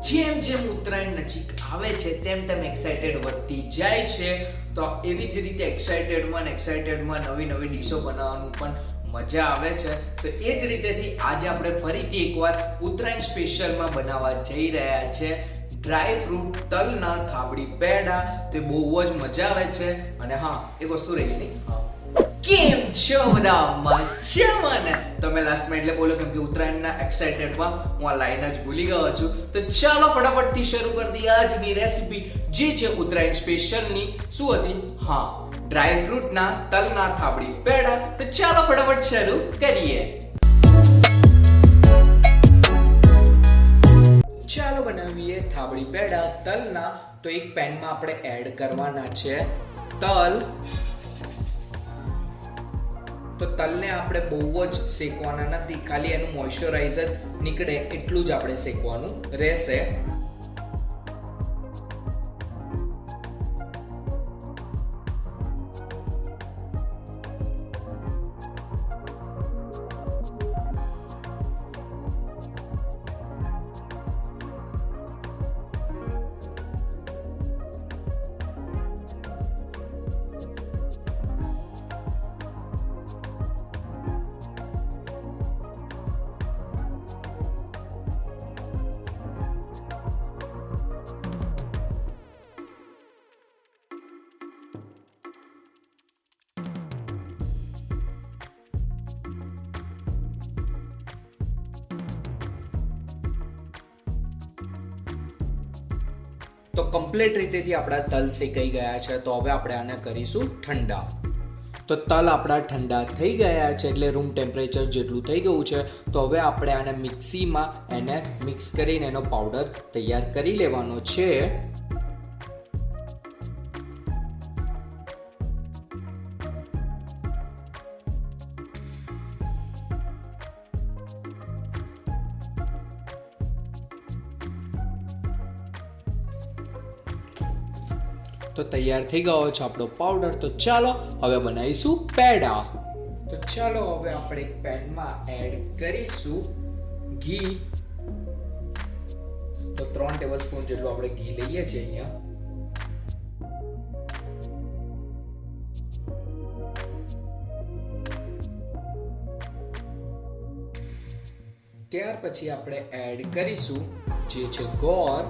જેમ જેમ ઉત્તરાયણ નજીક આવે છે તેમ તેમ એક્સાઇટેડ વધતી જાય છે. તો એવી જ રીતે એક્સાઇટેડમાં નવી નવી ડીશો બનાવવાનું પણ મજા આવે છે. તો એ જ રીતેથી આજે આપણે ફરીથી એકવાર ઉત્તરાયણ સ્પેશિયલમાં બનાવવા જઈ રહ્યા છે ડ્રાય ફ્રૂટ તલના થાબડી પેડા. તે બહુ જ મજા આવે છે. અને હા, એક વસ્તુ રહી નહીં, કેમ છો બધા? મજામાં ને? તમે લાસ્ટમાં એટલે બોલો કેમ કે ઉત્તરાયણના એક્સાઇટેડમાં હું આ લાઈન જ ભૂલી ગયો છું. તો ચાલો ફટાફટથી શરૂ કરી દઈએ આજની રેસીપી, જે છે ઉત્તરાયણ સ્પેશિયલની. શું હતી? હા, ડ્રાય ફ્રૂટના તલના થાબડી પેડા. તો ચાલો ફટાફટ શરૂ કરીએ. ચાલો બનાવીએ થાબડી પેડા તલના. તો એક પેનમાં આપણે એડ કરવાના છે તલ. તો તલને આપણે બહુ જ શેકવાના નથી, ખાલી એનું મોઇશ્ચરાઇઝર નીકળે એટલું જ આપણે શેકવાનું રહેશે. તો કમ્પ્લીટ રીતેથી આપણા તલ શેકાઈ ગયા છે. તો હવે આપણે આને કરીશું ઠંડા. તો તલ આપણા ઠંડા થઈ ગયા છે, એટલે રૂમ ટેમ્પરેચર જેટલું થઈ ગયું છે. તો હવે આપણે આને મિક્સીમાં એને મિક્સ કરીને એનો પાવડર તૈયાર કરી લેવાનો છે. તો તૈયાર થઈ ગયો છે આપણો પાવડર. તો ચાલો હવે બનાવીશું પેડા. તો ચાલો હવે આપણે એક પેનમાં એડ કરીશું ઘી. તો 3 ટેબલસ્પૂન જેટલું આપણે ઘી લઈએ છીએ અહીંયા. ત્યાર પછી આપણે એડ કરીશું જે છે ગોળ.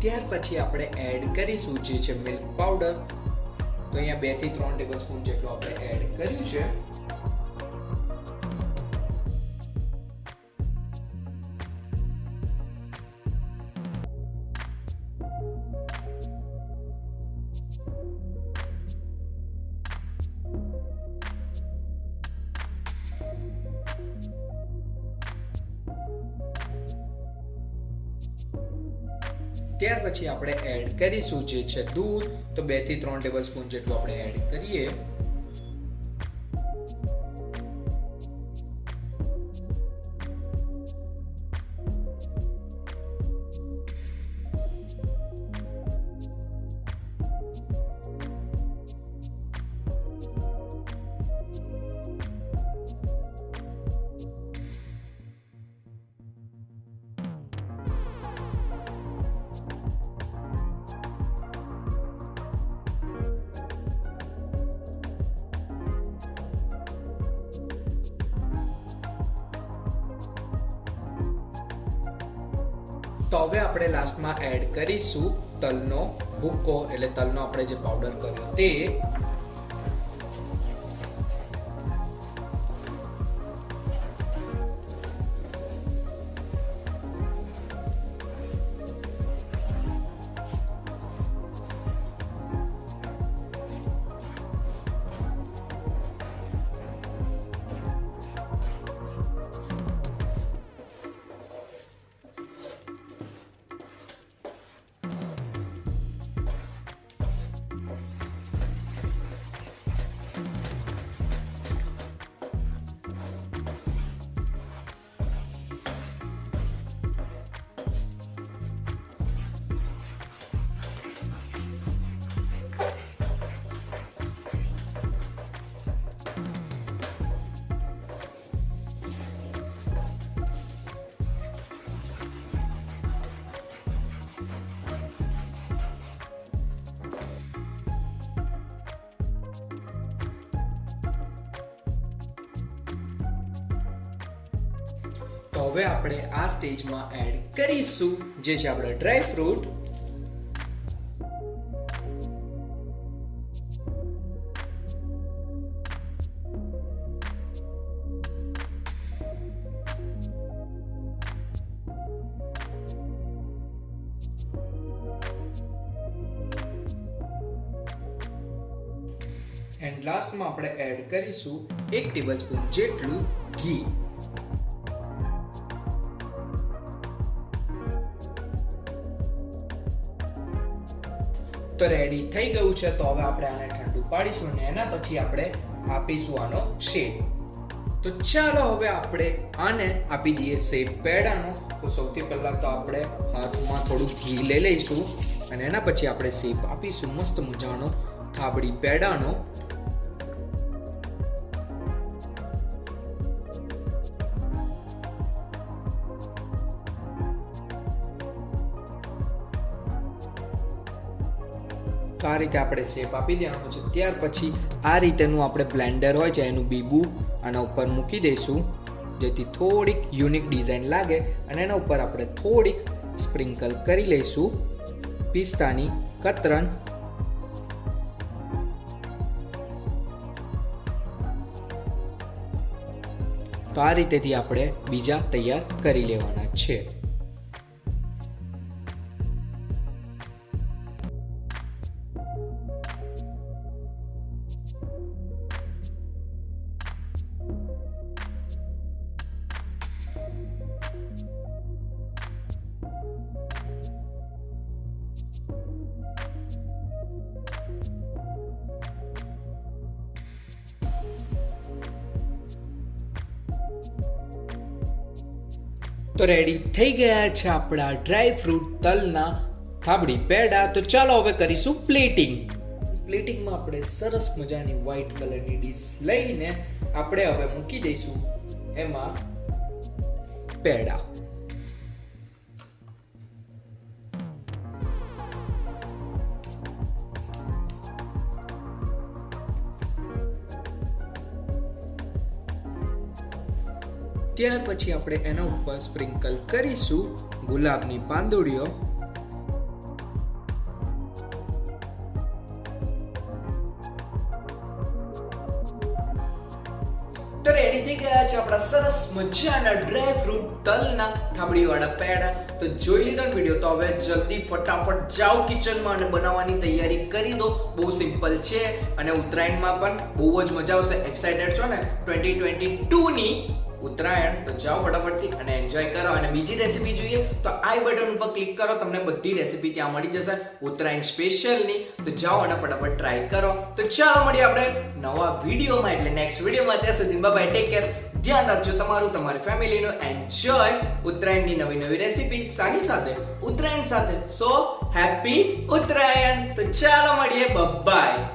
ત્યાર પછી આપણે એડ કરીશું જે છે મિલ્ક પાવડર. તો અહીંયા 2 થી 3 ટેબલસ્પૂન જેટલું આપણે એડ કર્યું છે. ત્યાર પછી આપણે એડ કરીશું જે છે દૂધ. તો 2 થી 3 ટેબલસ્પૂન જેટલું આપણે એડ કરીએ. તો હવે આપણે લાસ્ટમાં એડ કરીશું તલનો ભૂકો, એટલે તલનો આપણે જે પાવડર કર્યો તે. તો હવે આપણે આ સ્ટેજમાં એડ કરીશું જે છે આપણા ડ્રાય ફ્રૂટ. એન્ડ લાસ્ટમાં આપણે એડ કરીશું 1 ટેબલસ્પૂન જેટલું ઘી. તો રેડી થઈ ગયું છે. તો હવે આપણે આને ઠંડુ પાડીશું અને એના પછી આપણે આપીશું આનો શેપ. તો ચાલો હવે આપણે આને આપી દઈએ શેપ પેડાનો. તો સૌથી પહેલા તો આપણે હાથમાં થોડું ઘી લઈ લઈશું અને એના પછી આપણે શેપ આપીશું મસ્ત મજાનો થાબડી પેડાનો. તો આ રીતે આપણે શેપ આપી દેવાનો છે. ત્યાર પછી આ રીતેનું આપણે બ્લેન્ડર હોય છે એનું બીબું આના ઉપર મૂકી દઈશું જેથી થોડીક યુનિક ડિઝાઇન લાગે અને એના ઉપર આપણે થોડીક સ્પ્રિંકલ કરી લઈશું પિસ્તાની કતરન. તો આ રીતેથી આપણે બીજા તૈયાર કરી લેવાના છે. તો રેડી થઈ ગયા છે આપણા ડ્રાય ફ્રૂટ તલના થાબડી પેડા. તો ચાલો હવે કરીશું પ્લેટિંગ. પ્લેટિંગમાં આપણે સરસ મજાની વ્હાઈટ કલરની ડીશ લઈને આપણે હવે મૂકી દઈશું એમાં પેડા. ત્યાર પછી આપણે એના ઉપર સ્પ્રિંકલ કરીશું ગુલાબની પાંદડીઓ. તો રેડી થઈ ગયા છે આપણા સરસ મજાના ડ્રાય ફ્રૂટ તલના થાબડીવાળા પેડા. તો જોઈ લીધો ને વિડીયો. તો હવે જલ્દી ફટાફટ જાઓ કિચનમાં અને બનાવવાની તૈયારી કરી દો. બહુ સિમ્પલ છે અને ઉત્તરાયણમાં પણ બહુ જ મજા આવશે. એક્સાઇટેડ છો ને 2022 ની ઉત્તરાયણ? તો જાઓ ફટાફટથી અને એન્જોય કરો. અને બીજી રેસીપી જોઈએ તો આઈ બટન ઉપર ક્લિક કરો, તમને બધી રેસીપી ત્યાં મળી જશે ઉત્તરાયણ સ્પેશિયલની. તો જાઓ અને ફટાફટ ટ્રાય કરો. તો ચાલો મળીએ આપણે નવા વિડીયોમાં, એટલે નેક્સ્ટ વિડીયોમાં. ત્યાં સુધી બાય બાય, ટેક કેર, ધ્યાન રાખજો તમારું, તમારી ફેમિલીનું. એન્જોય ઉત્તરાયણની નવી નવી રેસીપી સાની સાથે, ઉત્તરાયણ સાથે. So happy Uttarayan. તો ચાલો મળીએ, બાય.